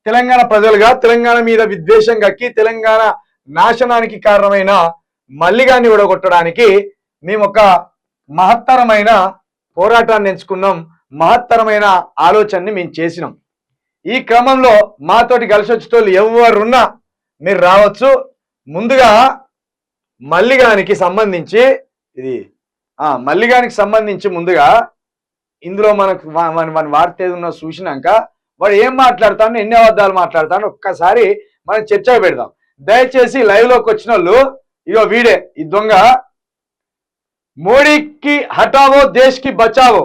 తెలంగాణ ప్రజలుగా తెలంగాణ మీద విద్వేషం కక్కి తెలంగాణ నాశనానికి కారణమైన మల్లిగాన్ని విడగొట్టడానికి మేము ఒక మహత్తరమైన పోరాటాన్ని ఎంచుకున్నాం. మహత్తరమైన ఆలోచనని మేము చేసినాం. ఈ క్రమంలో మాతోటి కలిసి వచ్చేటోళ్ళు ఎవరున్నా మీరు రావచ్చు. ముందుగా మల్లిగానికి సంబంధించి మల్లిగానికి సంబంధించి ముందుగా ఇందులో మనకు మన వార్త ఏదన్నా చూసినాక వాడు ఏం మాట్లాడతాను, ఎన్ని అబద్ధాలు మాట్లాడతాను ఒక్కసారి మనం చర్చ పెడదాం. దయచేసి లైవ్ లోకి వచ్చిన వాళ్ళు ఇగో వీడే ఈ దొంగ. మోడీకి హటావో దేశ్కి బచావో,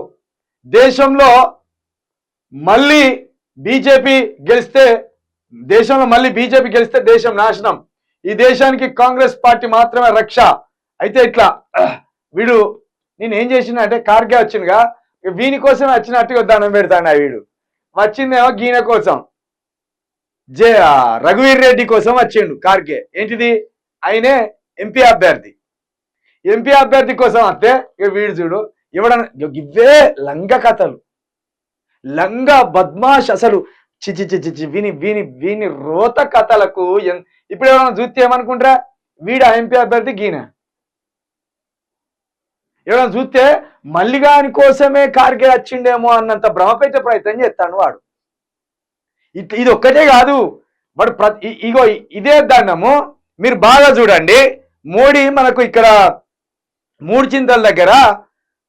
దేశంలో మళ్ళీ బీజేపీ గెలిస్తే దేశం నాశనం, ఈ దేశానికి కాంగ్రెస్ పార్టీ మాత్రమే రక్ష. అయితే ఇట్లా వీడు నేనేం చేసిన అంటే కార్గే వచ్చిందిగా వీని కోసం వచ్చినట్టుగా దండం పెడతాడు. వీడు వచ్చిందేమో గీన కోసం, రఘువీర్ రెడ్డి కోసం వచ్చిండు కార్గే. ఏంటిది ఆయనే ఎంపీ అభ్యర్థి కోసం వస్తే ఇక వీడు చూడు ఇవ్వడం ఇవే లంగ కథలు, లంగ బద్మాష్. అసలు చిచి చిచి వీని రోత కథలకు ఇప్పుడు ఎవరైనా చూస్తే ఏమనుకుంటారా వీడు ఎంపీ అభ్యర్థి గీన. ఎవరైనా చూస్తే మల్లిగాని కోసమే కార్గే వచ్చిండేమో అన్నంత భ్రమపెట్టే ప్రయత్నం చేస్తాడు వాడు. ఇది ఒక్కటే కాదు వాడు ఇగో ఇదే దండము. మీరు బాగా చూడండి. మోడీ మనకు ఇక్కడ మూడుచింతల దగ్గర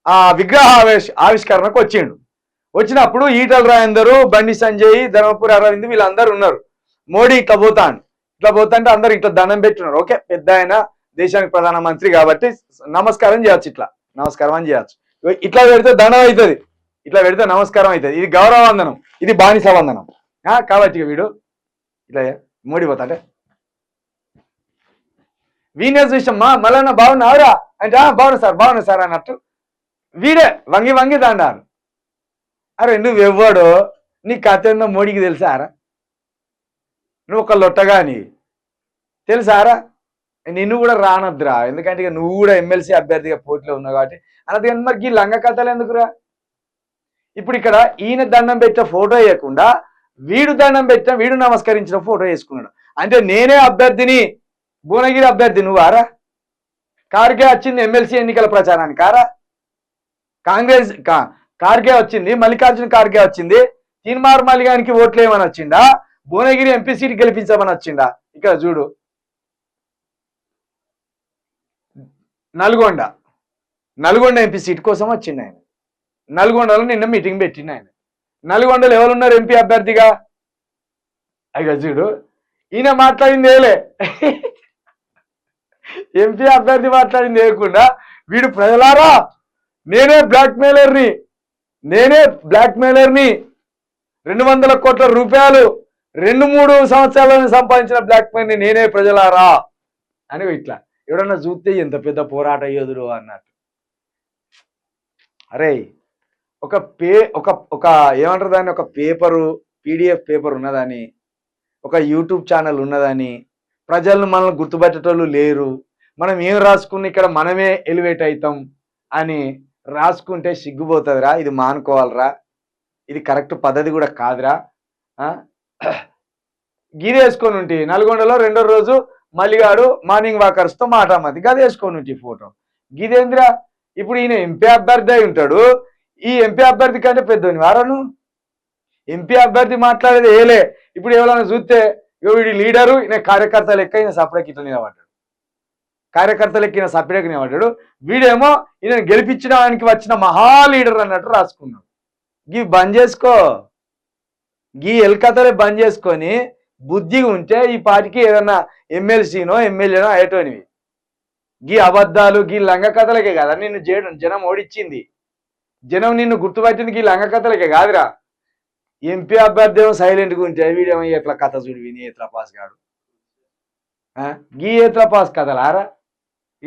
ఆ విగ్రహ ఆవిష్కరణకు వచ్చినప్పుడు ఈటల రాజేందర్, బండి సంజయ్, ధర్మపురి అరవింద్ వీళ్ళందరూ ఉన్నారు. మోడీ ఇట్లా పోతాంటే అందరు ఇట్లా దండం పెట్టున్నారు. ఓకే, పెద్ద ఆయన దేశానికి ప్రధానమంత్రి కాబట్టి నమస్కారం చేయొచ్చు, ఇట్లా నమస్కారం అని చేయొచ్చు. ఇట్లా పెడితే దండం అవుతుంది, ఇట్లా పెడితే నమస్కారం అవుతుంది. ఇది గౌరవ వందనం, ఇది బానిస వందనం. కాబట్టి వీడు ఇట్లా మోడీ పోతాంటే వీనే చూసామ్మా మళ్ళా బాగున్నావురా అంటే బాగున్నా సార్ అన్నట్టు వీడే వంగి దండారు. అరే నువ్వెవ్వడో నీ కథ ఏందో మోడీకి తెలుసారా? నువ్వు ఒక లొట్టగాని తెలుసారా? నిన్ను కూడా రానద్దురా, ఎందుకంటే ఇక నువ్వు కూడా ఎమ్మెల్సీ అభ్యర్థిగా పోటీలో ఉన్నావు కాబట్టి అన్నది. కానీ మరి ఈ లంగ కథలు ఎందుకురా? ఇప్పుడు ఇక్కడ ఈయన దండం పెట్టిన ఫోటో వేయకుండా వీడు నమస్కరించిన ఫోటో వేసుకున్నాడు. అంటే నేనే అభ్యర్థిని, భువనగిరి అభ్యర్థి నువ్వారా? కార్గే వచ్చింది ఎమ్మెల్సీ ఎన్నికల ప్రచారానికి కారా? కార్గే వచ్చింది, మల్లికార్జున ఖార్గే వచ్చింది, తీన్మార్ మల్లిగానికి ఓట్లు ఏమని వచ్చిందా? భువనగిరి ఎంపీ సీట్ గెలిపించమని వచ్చిందా? ఇక్కడ చూడు, నల్గొండ ఎంపీ సీట్ కోసం వచ్చింది ఆయన. నల్గొండలో నిన్న మీటింగ్ పెట్టిండు ఆయన. నల్గొండలో ఎవరున్నారు ఎంపీ అభ్యర్థిగా? అయ్యో చూడు, ఈయన మాట్లాడింది ఏలే, ఎంపీ అభ్యర్థి మాట్లాడింది వేయకుండా వీడు ప్రజలారా నేనే బ్లాక్ మెయిలర్ని 200 కోట్ల రూపాయలు 2-3 సంవత్సరాలను సంపాదించిన బ్లాక్ మెయిల్ని నేనే ప్రజలారా అని ఇట్లా ఎవడన్నా చూస్తే ఎంత పెద్ద పోరాట యోధుడు అన్నట్టు. అరే ఒక ఏమంటారు దాన్ని, ఒక పేపరు PDF పేపర్ ఉన్నదని, ఒక యూట్యూబ్ ఛానల్ ఉన్నదని ప్రజలను మనల్ని గుర్తుపెట్టేటోళ్ళు లేరు. మనం ఏం రాసుకుని ఇక్కడ మనమే ఎలివేట్ అవుతాం అని రాసుకుంటే సిగ్గుపోతుందిరా. ఇది మానుకోవాలరా, ఇది కరెక్ట్ పద్ధతి కూడా కాదురా. గీదేసుకొని ఉంటే నల్గొండలో 2వ రోజు మల్లిగాడు మార్నింగ్ వాకర్స్తో మాటామది గది వేసుకొని ఉంటే ఫోటో గీదేంద్రా. ఇప్పుడు ఈయన ఎంపీ అభ్యర్థి అయి ఉంటాడు. ఈ ఎంపీ అభ్యర్థి కంటే పెద్దోని వారను ఎంపీ అభ్యర్థి మాట్లాడేది ఏలే. ఇప్పుడు ఎవరైనా చూస్తే వీడి లీడరు, ఈయన కార్యకర్త లెక్క ఈయన సపరేట్ ఇట్లా నిలబడ్డాడు, కార్యకర్త లెక్క ఈయన సపరేట్గా నిలబడ్డాడు. వీడేమో ఈయన గెలిపించడానికి వచ్చిన మహా లీడర్ అన్నట్టు రాసుకున్నాడు. గీ బంద్ చేసుకో, గీ ఎల్కతలే బంద్ చేసుకొని బుద్ధిగా ఉంటే ఈ పార్టీకి ఏదన్నా ఎమ్మెల్సీనో ఎమ్మెల్యేనో అయ్యేటోనివి. గీ అబద్ధాలు గీ లంగ కథలకే కదా నిన్ను జనం ఓడిచ్చింది. జనం నిన్ను గుర్తుపట్టింది గీ లంగ కథలకే కాదురా. ఎంపీ అభ్యర్థి ఏమో సైలెంట్గా ఉంటే వీడేమో ఎట్లా కథ చూడు, విని ఎట్లా పాస్ కాడు, గీ ఎట్లా పాస్ కథలారా.